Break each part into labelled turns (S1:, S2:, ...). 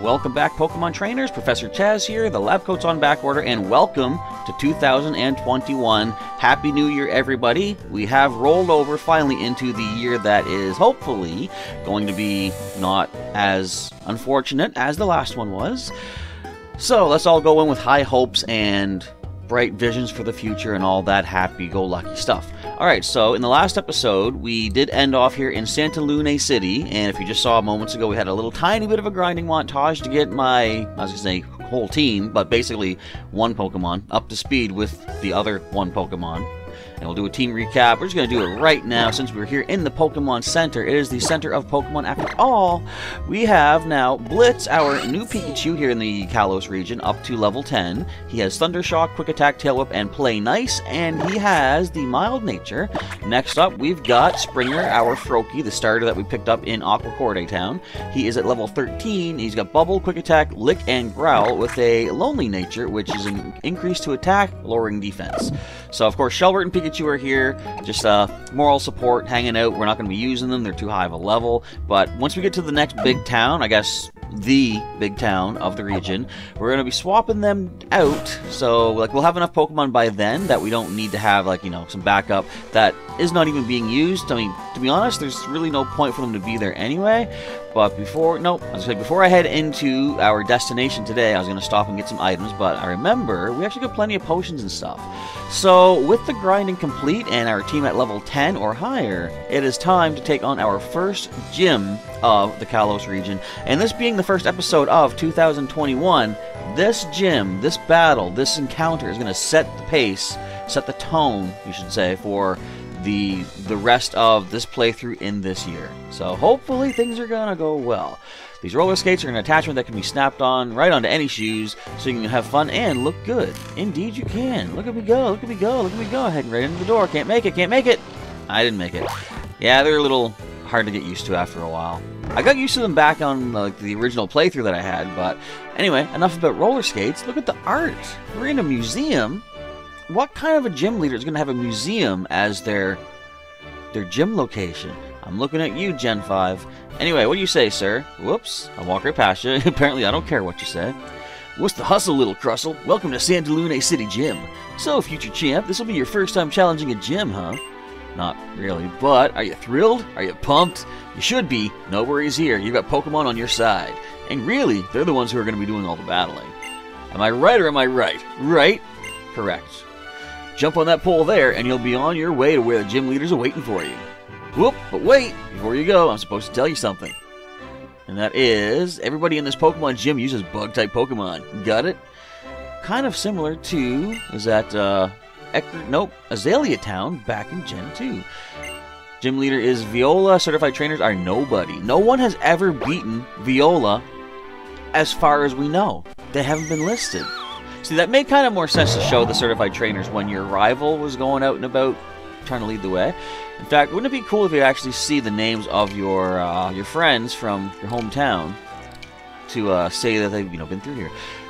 S1: Welcome back, Pokemon trainers. Professor Chaz here. The lab coat's on back order, and welcome to 2021. Happy New Year, everybody. We have rolled over finally into the year that is hopefully going to be not as unfortunate as the last one was. So let's all go in with high hopes and bright visions for the future and all that happy-go-lucky stuff. Alright, so in the last episode, we did end off here in Santa Luna City, and if you just saw moments ago, we had a little tiny bit of a grinding montage to get my, I was going to say, whole team, but basically one Pokemon up to speed with the other one Pokemon. And we'll do a team recap. We're just going to do it right now since we're here in the Pokemon Center. It is the center of Pokemon after all. We have now Blitz, our new Pikachu here in the Kalos region, up to level 10. He has Thunder Shock, Quick Attack, Tail Whip, and Play Nice, and he has the Mild Nature. Next up, we've got Springer, our Froakie, the starter that we picked up in Aqua Corday Town. He is at level 13. He's got Bubble, Quick Attack, Lick, and Growl with a Lonely Nature, which is an increase to attack, lowering defense. So, of course, Shelbert and Pikachu are here, just moral support, hanging out. We're not going to be using them, they're too high of a level, but once we get to the next big town, I guess the big town of the region, we're going to be swapping them out, so like we'll have enough Pokemon by then that we don't need to have, like, you know, some backup that is not even being used. I mean, to be honest, there's really no point for them to be there anyway. But before I head into our destination today, I was going to stop and get some items, but I remember we actually got plenty of potions and stuff. So, with the grinding complete and our team at level 10 or higher, it is time to take on our first gym of the Kalos region. And this being the first episode of 2021, this gym, this battle, this encounter is going to set the pace, set the tone, you should say, for the rest of this playthrough in this year. So hopefully things are gonna go well. These roller skates are an attachment that can be snapped on right onto any shoes, so you can have fun and look good. Indeed you can. Look at me go, look at me go, look at me go. Heading right into the door. Can't make it, can't make it. I didn't make it. Yeah, they're a little hard to get used to after a while. I got used to them back on like the original playthrough that I had, but anyway, enough about roller skates. Look at the art. We're in a museum. What kind of a gym leader is going to have a museum as their gym location? I'm looking at you, Gen 5. Anyway, what do you say, sir? Whoops, I walk right past you. Apparently, I don't care what you say. What's the hustle, little Crustle? Welcome to Santa Luna City Gym. So, future champ, this will be your first time challenging a gym, huh? Not really, but are you thrilled? Are you pumped? You should be. No worries here. You've got Pokemon on your side. And really, they're the ones who are going to be doing all the battling. Am I right or am I right? Right? Correct. Jump on that pole there, and you'll be on your way to where the gym leaders are waiting for you. Whoop, but wait! Before you go, I'm supposed to tell you something. And that is, everybody in this Pokemon gym uses Bug-type Pokemon. Got it? Kind of similar to, is that, Azalea Town back in Gen 2. Gym leader is Viola, certified trainers are nobody. No one has ever beaten Viola as far as we know. They haven't been listed. See, that made kind of more sense to show the certified trainers when your rival was going out and about trying to lead the way. In fact, wouldn't it be cool if you actually see the names of your friends from your hometown to say that they've been through here?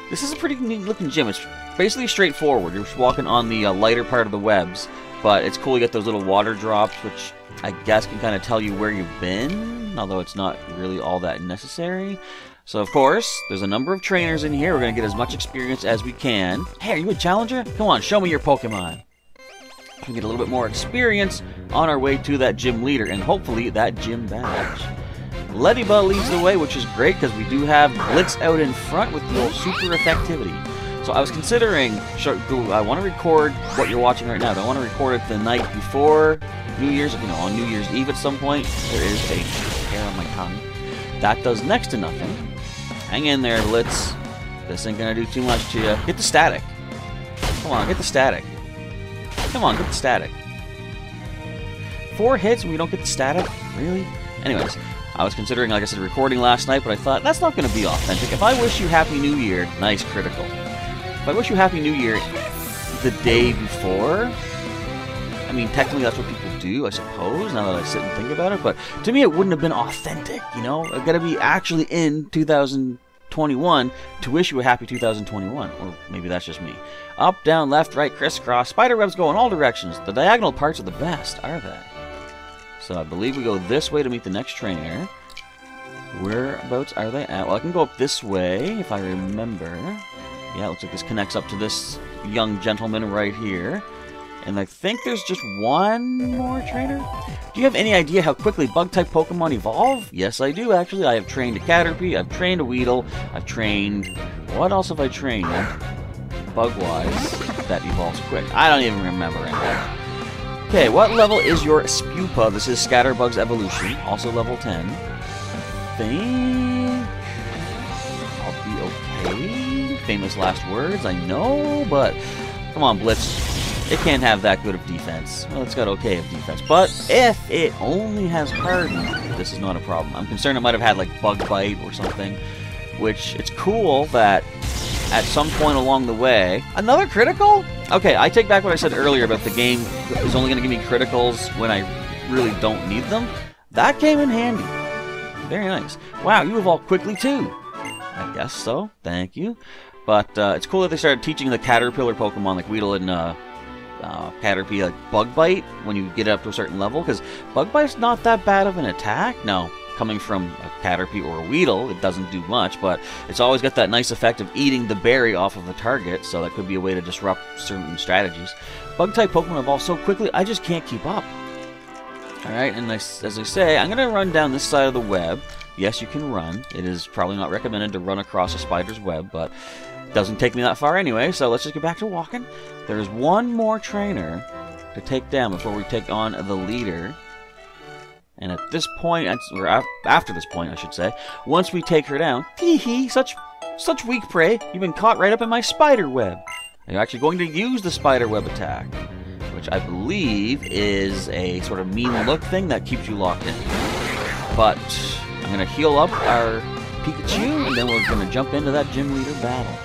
S1: This is a pretty neat looking gym. It's basically straightforward. You're just walking on the lighter part of the webs, but it's cool you get those little water drops, which I guess can kind of tell you where you've been, although it's not really all that necessary. So, of course, there's a number of trainers in here. We're going to get as much experience as we can. Hey, are you a challenger? Come on, show me your Pokemon. We can get a little bit more experience on our way to that gym leader, and hopefully that gym badge. Ladybug leads the way, which is great, because we do have Blitz out in front with the old super effectivity. So I was considering, I want to record what you're watching right now. Do I want to record it the night before New Year's, on New Year's Eve at some point? There is a hair on my tongue. That does next to nothing. Hang in there, Blitz. This ain't gonna do too much to you. Get the static. Come on, get the static. Come on, get the static. 4 hits and we don't get the static? Really? Anyways, I was considering, like I said, recording last night, but I thought, that's not gonna be authentic. If I wish you Happy New Year, nice critical. If I wish you Happy New Year the day before, I mean, technically that's what people do, I suppose, now that I sit and think about it, but to me it wouldn't have been authentic, you know? I've got to be actually in 2021 to wish you a happy 2021, or maybe that's just me. Up, down, left, right, crisscross, spider webs go in all directions. The diagonal parts are the best, are they? So I believe we go this way to meet the next trainer. Whereabouts are they at? Well, I can go up this way, if I remember. Yeah, it looks like this connects up to this young gentleman right here. And I think there's just one more trainer. Do you have any idea how quickly bug-type Pokemon evolve? Yes, I do, actually. I have trained a Caterpie, I've trained a Weedle, I've trained... What else have I trained? Bug-wise, that evolves quick. I don't even remember anymore. Okay, what level is your Spupa? This is Scatterbug's evolution, also level 10. I think... I'll be okay. Famous last words, I know, but... Come on, Blitz. It can't have that good of defense. Well, it's got okay of defense. But if it only has Harden, this is not a problem. I'm concerned it might have had, like, Bug Bite or something. Which, it's cool that at some point along the way... Another critical? Okay, I take back what I said earlier about the game is only going to give me criticals when I really don't need them. That came in handy. Very nice. Wow, you evolved quickly, too. I guess so. Thank you. But it's cool that they started teaching the Caterpillar Pokemon, like Weedle and Caterpie, like Bug Bite when you get up to a certain level, because Bug Bite's not that bad of an attack. No, coming from a Caterpie or a Weedle, it doesn't do much, but it's always got that nice effect of eating the berry off of the target, so that could be a way to disrupt certain strategies. Bug-type Pokemon evolve so quickly, I just can't keep up. Alright, and as I say, I'm going to run down this side of the web. Yes, you can run. It is probably not recommended to run across a spider's web, but it doesn't take me that far anyway, so let's just get back to walking. There's one more trainer to take down before we take on the leader. And at this point, or after this point, I should say, once we take her down, hee such weak prey, you've been caught right up in my spider web. And you're actually going to use the spider web attack, which I believe is a sort of mean look thing that keeps you locked in. But I'm going to heal up our Pikachu, and then we're going to jump into that gym leader battle.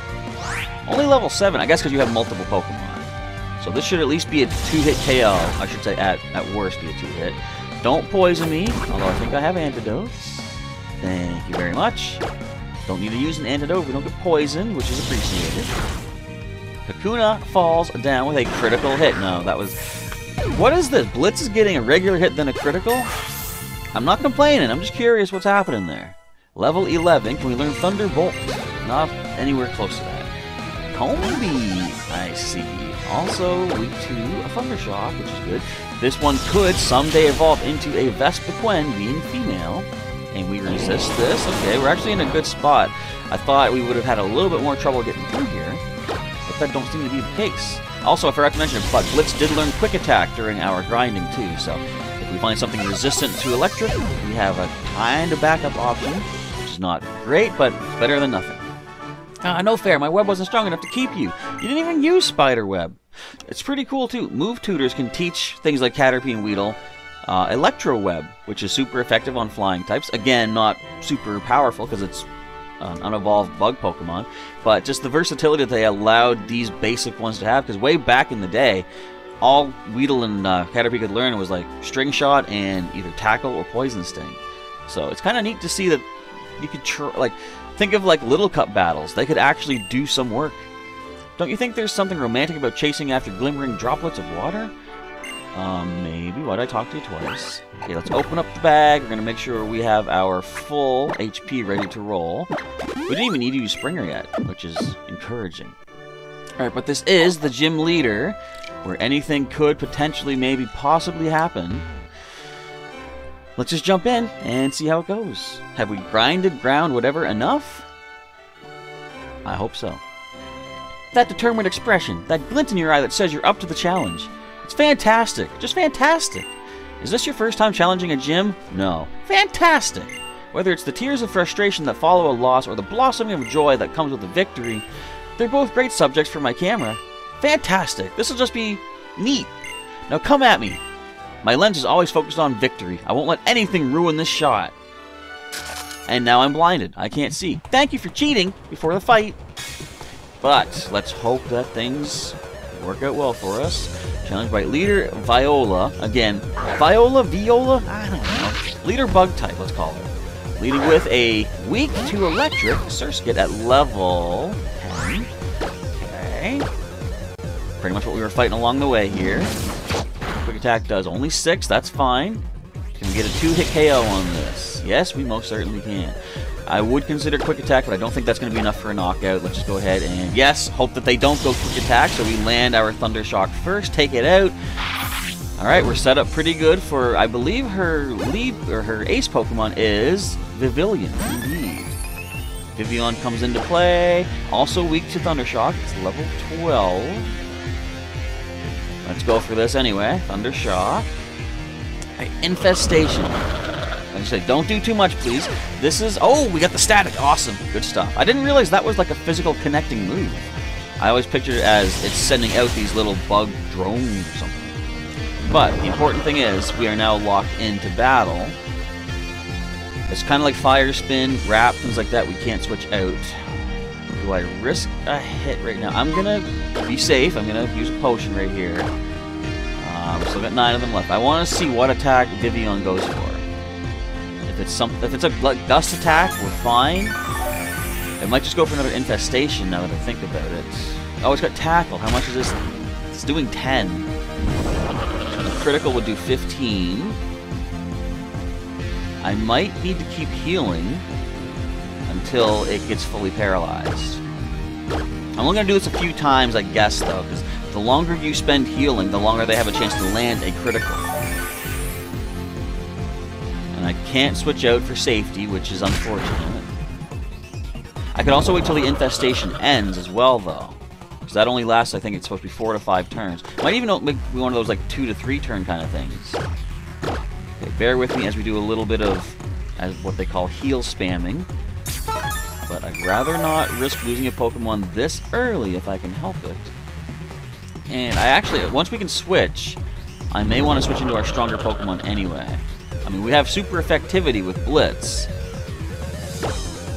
S1: Only level 7, I guess because you have multiple Pokemon. So this should at least be a 2-hit KO. I should say at worst be a 2-hit. Don't poison me, although I think I have antidotes. Thank you very much. Don't need to use an antidote if we don't get poisoned, which is appreciated. Kakuna falls down with a critical hit. No, that was... What is this? Blitz is getting a regular hit then a critical? I'm not complaining, I'm just curious what's happening there. Level 11, can we learn Thunderbolt? Not anywhere close to that. Combi, I see. Also weak to a Thundershock, which is good. This one could someday evolve into a Vespiquen, being female. And we resist this. Okay, we're actually in a good spot. I thought we would have had a little bit more trouble getting through here, but that don't seem to be the case. Also, I forgot to mention, but Blitz did learn Quick Attack during our grinding too, so if we find something resistant to electric, we have a kind of backup option, which is not great, but it's better than nothing. No fair, my web wasn't strong enough to keep you. You didn't even use Spider Web. It's pretty cool too. Move tutors can teach things like Caterpie and Weedle Electro Web, which is super effective on flying types. Again, not super powerful because it's an unevolved bug Pokemon, but just the versatility that they allowed these basic ones to have, because way back in the day, all Weedle and Caterpie could learn was like String Shot and either Tackle or Poison Sting. So it's kind of neat to see that you could think of like Little Cup battles. They could actually do some work. Don't you think there's something romantic about chasing after glimmering droplets of water? Maybe. Why'd I talk to you twice? Okay, let's open up the bag. We're going to make sure we have our full HP ready to roll. We didn't even need to use Springer yet, which is encouraging. Alright, but this is the gym leader, where anything could potentially, maybe, possibly happen. Let's just jump in and see how it goes. Have we grinded, ground, whatever, enough? I hope so. That determined expression, that glint in your eye that says you're up to the challenge. It's fantastic. Just fantastic. Is this your first time challenging a gym? No. Fantastic. Whether it's the tears of frustration that follow a loss or the blossoming of joy that comes with a victory, they're both great subjects for my camera. Fantastic. This will just be neat. Now come at me. My lens is always focused on victory. I won't let anything ruin this shot. And now I'm blinded. I can't see. Thank you for cheating before the fight. But let's hope that things work out well for us. Challenged by Leader Viola. Again, Viola? I don't know. Leader Bug type, let's call her. Leading with a weak to electric Surskit at level 10. Okay. Pretty much what we were fighting along the way here. Quick attack does only 6, that's fine. Can we get a 2-hit KO on this? Yes, we most certainly can. I would consider quick attack, but I don't think that's going to be enough for a knockout. Let's just go ahead and, yes, hope that they don't go quick attack, so we land our Thunder Shock first, take it out. Alright, we're set up pretty good for, I believe her lead, or her ace Pokemon is Vivillon, indeed. Vivillon comes into play, also weak to Thunder Shock, it's level 12. Let's go for this anyway, Thunder Shock. Right, Infestation. Like I said, don't do too much, please. This is... Oh, we got the static. Awesome. Good stuff. I didn't realize that was like a physical connecting move. I always pictured it as it's sending out these little bug drones or something. But the important thing is we are now locked into battle. It's kind of like Fire Spin, Wrap, things like that. We can't switch out. Do I risk a hit right now? I'm going to be safe. I'm going to use a potion right here. We've still got 9 of them left. I want to see what attack Vivillon goes for. If it's a gust attack, we're fine. It might just go for another infestation now that I think about it. Oh, it's got tackle. How much is this? It's doing 10. The critical would do 15. I might need to keep healing until it gets fully paralyzed. I'm only going to do this a few times, I guess, though, because the longer you spend healing, the longer they have a chance to land a critical. And I can't switch out for safety, which is unfortunate. I could also wait till the infestation ends as well, though. Because that only lasts, I think it's supposed to be 4 to 5 turns. Might even be one of those like 2 to 3 turn kind of things. Okay, bear with me as we do a little bit of what they call heal spamming. But I'd rather not risk losing a Pokemon this early if I can help it. And I actually, once we can switch, I may want to switch into our stronger Pokemon anyway. I mean, we have super effectivity with Blitz,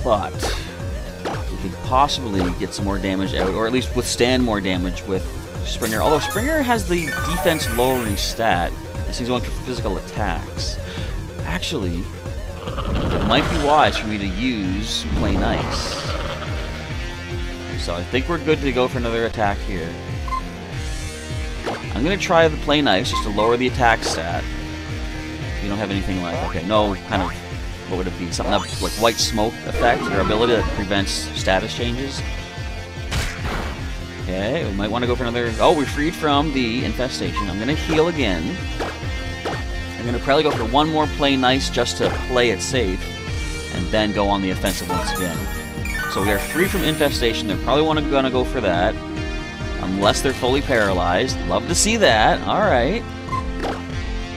S1: but we could possibly get some more damage out, or at least withstand more damage with Springer. Although Springer has the defense lowering stat, it seems going for physical attacks. Actually, it might be wise for me to use Play Nice. So I think we're good to go for another attack here. I'm going to try the Play Nice just to lower the attack stat. You don't have anything like, okay, no kind of, what would it be? Something like white smoke effect, or ability that prevents status changes. Okay, we might want to go for another, oh, we're freed from the infestation. I'm going to heal again. I'm going to probably go for one more Play Nice just to play it safe, and then go on the offensive once again. So we are free from infestation. They're probably going to go for that, unless they're fully paralyzed. Love to see that. Alright.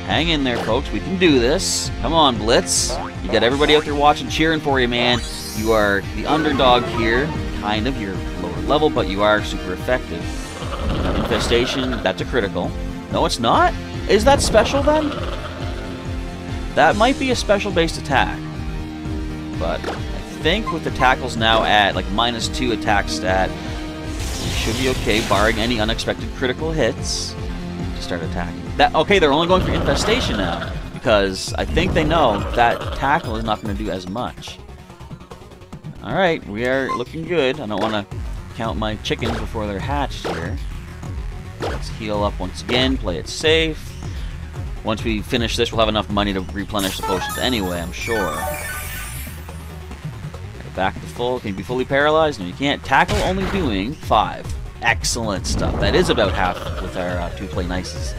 S1: Hang in there, folks. We can do this. Come on, Blitz. You got everybody out there watching, cheering for you, man. You are the underdog here. Kind of. You're lower level, but you are super effective. Infestation, that's a critical. No, it's not? Is that special, then? That might be a special-based attack. But I think with the tackles now at, like, -2 attack stat, we should be okay, barring any unexpected critical hits, to start attacking. Okay, they're only going for infestation now, because I think they know that tackle is not going to do as much. Alright, we are looking good. I don't want to count my chickens before they're hatched here. Let's heal up once again, play it safe. Once we finish this, we'll have enough money to replenish the potions anyway, I'm sure. Back to full. Can you be fully paralyzed? No, you can't. Tackle only doing 5. Excellent stuff. That is about half with our 2 Play Nices.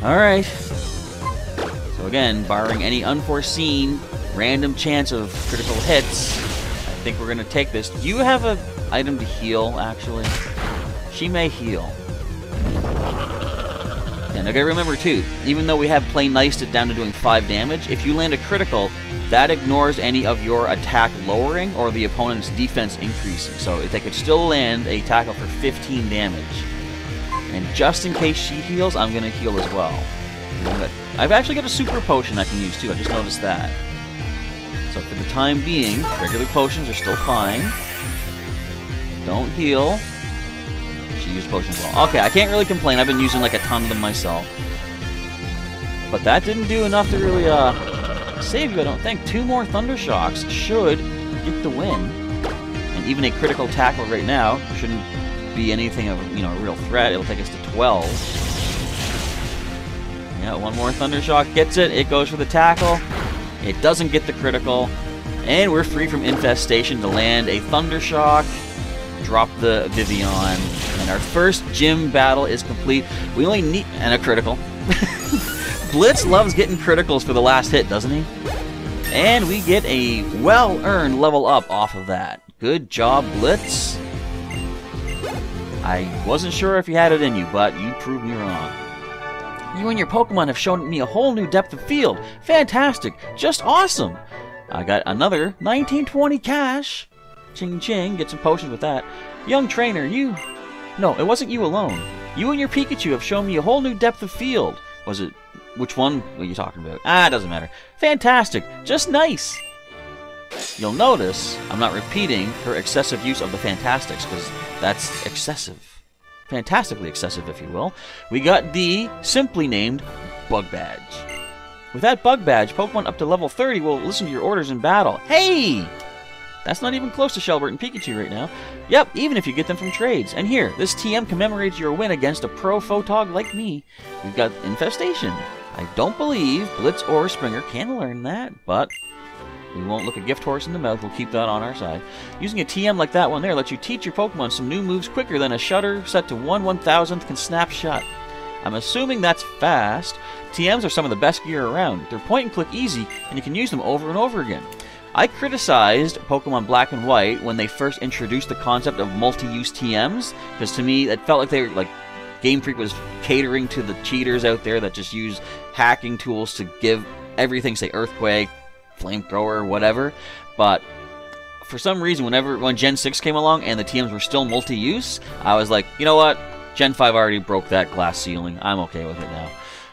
S1: Alright. So again, barring any unforeseen random chance of critical hits, I think we're going to take this. Do you have an item to heal, actually? She may heal. And I gotta remember too, even though we have Play Niced it down to doing 5 damage, if you land a critical, that ignores any of your attack lowering or the opponent's defense increasing. So they could still land a tackle for 15 damage. And just in case she heals, I'm gonna heal as well. I've actually got a super potion I can use too, I just noticed that. So for the time being, regular potions are still fine. Don't heal. She used potions as well. Okay, I can't really complain. I've been using like a ton of them myself. But that didn't do enough to really save you, I don't think. 2 more Thunder Shocks should get the win. And even a critical tackle right now shouldn't be anything of a real threat. It'll take us to 12. Yeah, one more Thunder Shock gets it. It goes for the tackle. It doesn't get the critical. And we're free from Infestation to land a Thunder Shock. Drop the Vivian. And our first gym battle is complete. We only need... And a critical. Blitz loves getting criticals for the last hit, doesn't he? And we get a well-earned level up off of that. Good job, Blitz. I wasn't sure if you had it in you, but you proved me wrong. You and your Pokemon have shown me a whole new depth of field. Fantastic. Just awesome. I got another 1920 cash. Ching ching. Get some potions with that. Young trainer, you... No, it wasn't you alone. You and your Pikachu have shown me a whole new depth of field. Was it... Which one were you talking about? Ah, it doesn't matter. Fantastic. Just nice. You'll notice I'm not repeating her excessive use of the Fantastics, because that's excessive. Fantastically excessive, if you will. We got the simply named Bug Badge. With that Bug Badge, Pokemon up to level 30 will listen to your orders in battle. Hey! That's not even close to Shelbert and Pikachu right now. Yep, even if you get them from trades. And here, this TM commemorates your win against a pro photog like me. We've got Infestation. I don't believe Blitz or Springer can learn that, but we won't look a gift horse in the mouth. We'll keep that on our side. Using a TM like that one there lets you teach your Pokemon some new moves quicker than a shutter set to 1/1000th can snap shut. I'm assuming that's fast. TMs are some of the best gear around. They're point-and-click easy, and you can use them over and over again. I criticized Pokemon Black and White when they first introduced the concept of multi-use TMs, because to me, it felt like they were like Game Freak was catering to the cheaters out there that just use hacking tools to give everything, say Earthquake, Flamethrower, whatever. But for some reason, when Gen 6 came along and the TMs were still multi-use, I was like, you know what? Gen 5 already broke that glass ceiling. I'm okay with it now.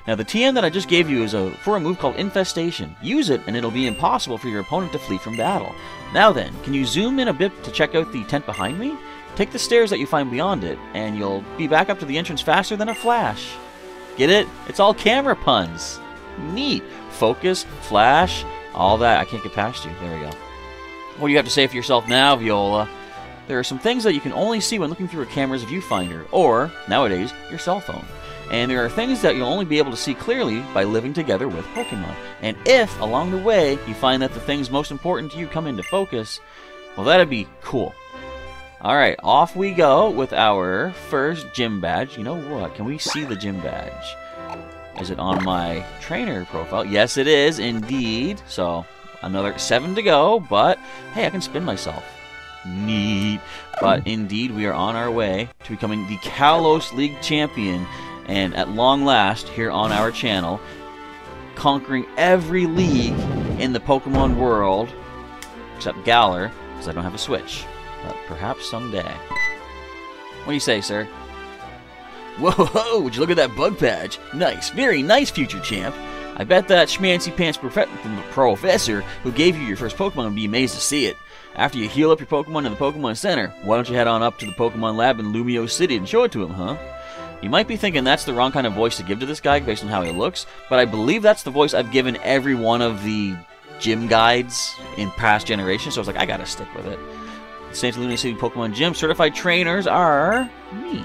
S1: Now, the TM that I just gave you is for a move called Infestation. Use it, and it'll be impossible for your opponent to flee from battle. Now then, can you zoom in a bit to check out the tent behind me? Take the stairs that you find beyond it, and you'll be back up to the entrance faster than a flash. Get it? It's all camera puns. Neat. Focus, flash, all that. I can't get past you. There we go. What do you have to say for yourself now, Viola? There are some things that you can only see when looking through a camera's viewfinder, or, nowadays, your cell phone. And there are things that you'll only be able to see clearly by living together with Pokemon. And if, along the way, you find that the things most important to you come into focus, well, that'd be cool. Alright, off we go with our first gym badge. You know what? Can we see the gym badge? Is it on my trainer profile? Yes, it is, indeed. So, another 7 to go, but, hey, I can spin myself. Neat. But, indeed, we are on our way to becoming the Kalos League champion. And at long last, here on our channel, conquering every league in the Pokemon world, except Galar, because I don't have a Switch. But perhaps someday. What do you say, sir? Whoa, would you look at that bug patch? Nice, very nice, future champ. I bet that schmancy pants professor who gave you your first Pokemon would be amazed to see it. After you heal up your Pokemon in the Pokemon Center, why don't you head on up to the Pokemon Lab in Lumio City and show it to him, huh? You might be thinking that's the wrong kind of voice to give to this guy based on how he looks, but I believe that's the voice I've given every one of the gym guides in past generations, so I was like, I gotta stick with it. St. Lumio City Pokemon Gym certified trainers are me.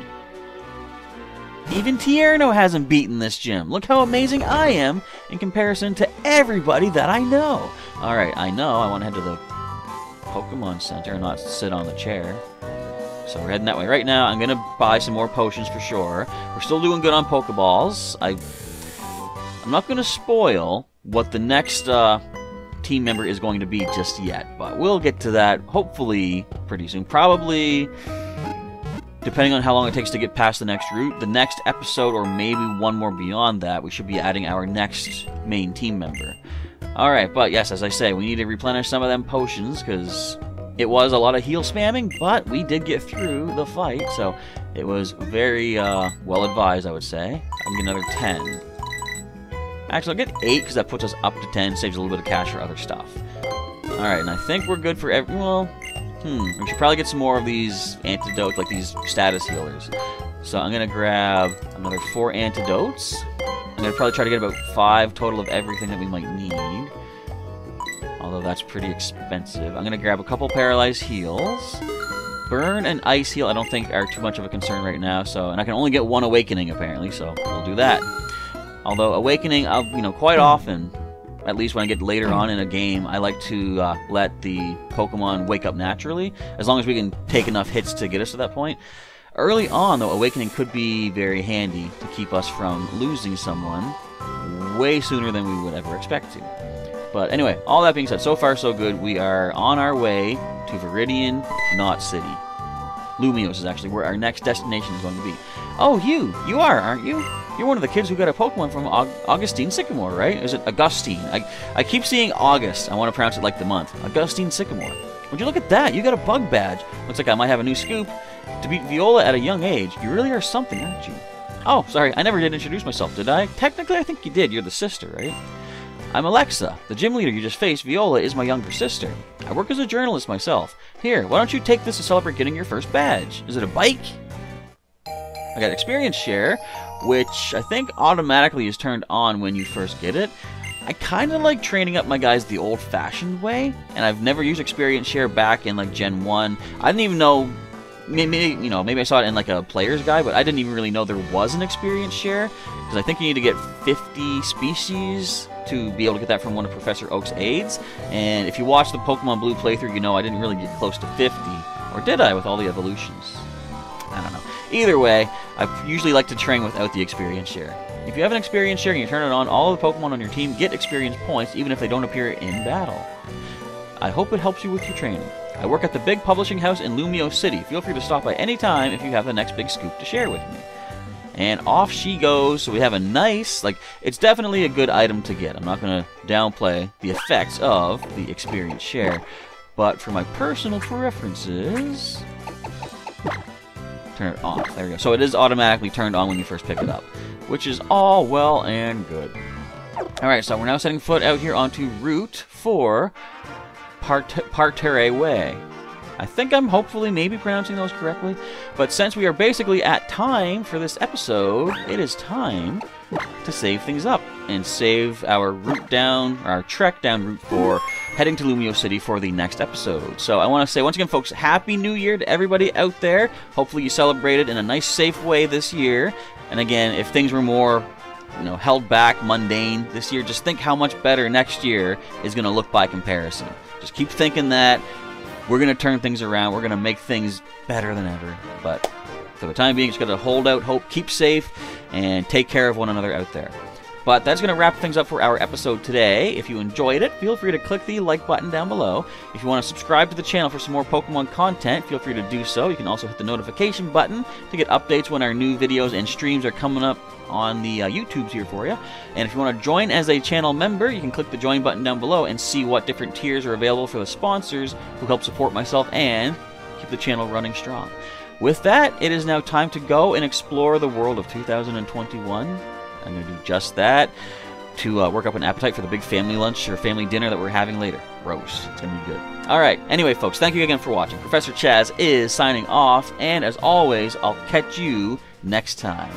S1: Even Tierno hasn't beaten this gym. Look how amazing I am in comparison to everybody that I know. Alright, I know I want to head to the Pokemon Center and not sit on the chair. So we're heading that way. Right now, I'm going to buy some more potions for sure. We're still doing good on Pokeballs. I'm not going to spoil what the next team member is going to be just yet, but we'll get to that hopefully pretty soon. Probably, depending on how long it takes to get past the next route, the next episode or maybe one more beyond that, we should be adding our next main team member. Alright, but yes, as I say, we need to replenish some of them potions, because it was a lot of heal spamming, but we did get through the fight, so it was very well advised, I would say. I'll get another 10. Actually, I'll get 8, because that puts us up to 10, saves a little bit of cash for other stuff. Alright, and I think we're good for every... Well, we should probably get some more of these antidotes, like these status healers. So I'm going to grab another 4 antidotes. I'm going to probably try to get about 5 total of everything that we might need. Although that's pretty expensive. I'm going to grab a couple paralyzed heals. Burn and ice heal I don't think are too much of a concern right now. So, and I can only get 1 awakening apparently, so we'll do that. Although Awakening, quite often, at least when I get later on in a game, I like to let the Pokemon wake up naturally, as long as we can take enough hits to get us to that point. Early on, though, Awakening could be very handy to keep us from losing someone way sooner than we would ever expect to. But anyway, all that being said, so far so good. We are on our way to Viridian, Knot City. Lumiose is actually where our next destination is going to be. Oh, you are, aren't you? You're one of the kids who got a Pokemon from Augustine Sycamore, right? Is it Augustine? I keep seeing August. I want to pronounce it like the month. Augustine Sycamore. Would you look at that? You got a bug badge. Looks like I might have a new scoop. To beat Viola at a young age, you really are something, aren't you? Oh, sorry, I never did introduce myself, did I? Technically, I think you did. You're the sister, right? I'm Alexa. The gym leader you just faced, Viola, is my younger sister. I work as a journalist myself. Here, why don't you take this to celebrate getting your first badge? Is it a bike? I got Experience Share, which I think automatically is turned on when you first get it. I kind of like training up my guys the old-fashioned way, and I've never used Experience Share back in like Gen 1. I didn't even know, maybe I saw it in like a player's guide, but I didn't even really know there was an Experience Share, because I think you need to get 50 species to be able to get that from one of Professor Oak's aides. And if you watch the Pokemon Blue playthrough, you know I didn't really get close to 50. Or did I, with all the evolutions? I don't know. Either way, I usually like to train without the Experience Share. If you have an Experience Share and you turn it on, all of the Pokemon on your team get experience points, even if they don't appear in battle. I hope it helps you with your training. I work at the big publishing house in Lumiose City. Feel free to stop by any time if you have the next big scoop to share with me. And off she goes. So we have a nice, it's definitely a good item to get. I'm not going to downplay the effects of the Experience Share. But for my personal preferences, turn it off. There we go. So it is automatically turned on when you first pick it up, which is all well and good. Alright, so we're now setting foot out here onto Route 4, Parterre Way. I think I'm hopefully maybe pronouncing those correctly, but since we are basically at time for this episode, it is time to save things up and save our route down, or our trek down Route 4, heading to Lumiose City for the next episode. So I want to say once again, folks, Happy New Year to everybody out there. Hopefully you celebrated in a nice, safe way this year. And again, if things were more, held back, mundane this year, just think how much better next year is going to look by comparison. Just keep thinking that. We're going to turn things around. We're going to make things better than ever. But for the time being, just got to hold out hope, keep safe, and take care of one another out there. But that's going to wrap things up for our episode today. If you enjoyed it, feel free to click the like button down below. If you want to subscribe to the channel for some more Pokemon content, feel free to do so. You can also hit the notification button to get updates when our new videos and streams are coming up on the YouTubes here for you. And if you want to join as a channel member, you can click the join button down below and see what different tiers are available for the sponsors who help support myself and keep the channel running strong. With that, it is now time to go and explore the world of 2021. I'm going to do just that to work up an appetite for the big family lunch or family dinner that we're having later. Roast. It's going to be good. Alright, anyway folks, thank you again for watching. Professor Chaz is signing off, and as always, I'll catch you next time.